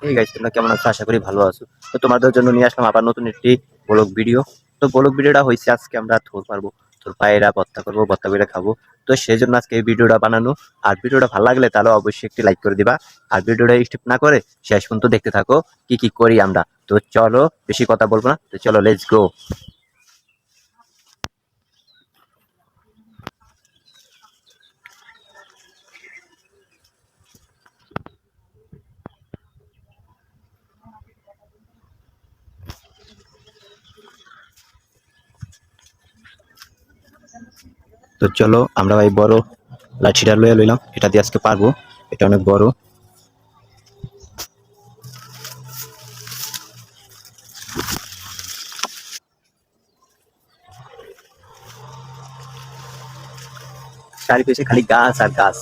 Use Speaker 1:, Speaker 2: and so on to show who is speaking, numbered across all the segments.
Speaker 1: এই গাইস, তোমরা কেমন আছো? আশা করি ভালো আছো। তো তোমাদের জন্য নিয়ে আসলাম আবার নতুন একটি ব্লগ ভিডিও। তো ব্লগ ভিডিওটা হয়েছে আজকে আমরা থোর পারবো, তোর পায়রা ভর্তা করবো, ভর্তা করে খাবো। তো সেই জন্য আজকে এই ভিডিওটা বানানো। আর ভিডিওটা ভালো লাগলে তাহলে অবশ্যই একটি লাইক করে দিবা। আর ভিডিওটা স্কিপ না করে শেষ পর্যন্ত দেখতে থাকো কি কি করি আমরা। তো চলো, বেশি কথা বলবো না, তো চলো লেটস গো। তো চলো আমরা এই বড় লাঠিটা লইয়া লইলাম, এটা দিয়ে আজকে পারবো। এটা অনেক বড়। চারিপাশে খালি গাছ আর গাছ,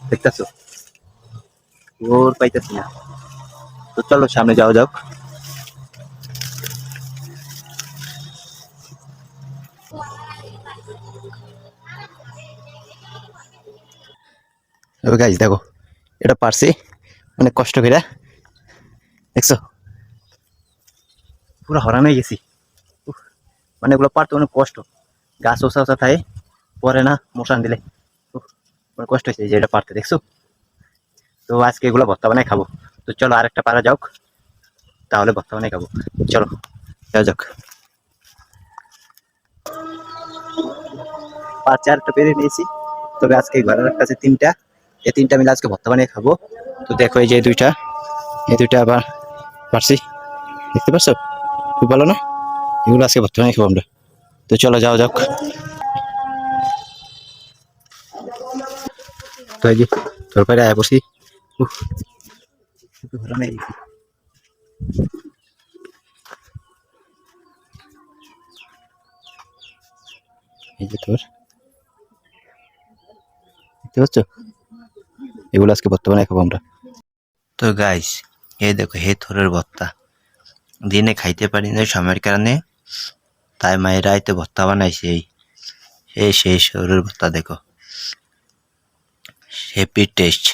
Speaker 1: দেখতেছো? ওর পাইতেছি না। তো চলো সামনে যাওয়া যাক। গাইস দেখো, এটা পারছি অনেক কষ্ট করে, দেখছো? পুরো হরান হয়ে গেছি। উফ, মানে এগুলো পারতে অনেক কষ্ট। গাছ ওসা ওসা থাকে, পরে না মশান দিলে। উফ, অনেক কষ্ট হয়েছে যে এটা পারতে, দেখছো? তো আজকে এগুলো ভর্তা বানাই খাবো। তো চলো আরেকটা পারা যাক, তাহলে ভর্তা বানাই খাবো। চলো যাওয়া যাক। পাঁচ চারটা পেরে নিয়েছি, তবে আজকে ঘরের কাছে তিনটা, এই তিনটা মিলে আজকে ভর্তা বানিয়ে খাবো। তো দেখো এই যে দুইটা, এই দুইটা আবার পারছি, দেখতে পাচ্ছ? খুব ভালো না? এগুলো আজকে ভর্তা বানিয়ে খাবো আমরা। তো চলো যাওয়া যাক। তো এই যে তোর পায়রা আয়া বসি। উফ, ঘোরা নেই। এই যে তোর, দেখতে পাচ্ছ? এগুলো আজকে ভর্তা বানিয়ে খাবো আমরা। তো গাইস, এই দেখো হে থোরের ভর্তা। দিনে খাইতে পারি না সময়ের কারণে, তাই মায়ের রাইতে ভর্তা বানাইছে। এই সেই শরীরের ভর্তা দেখো, হ্যাপি টেস্ট।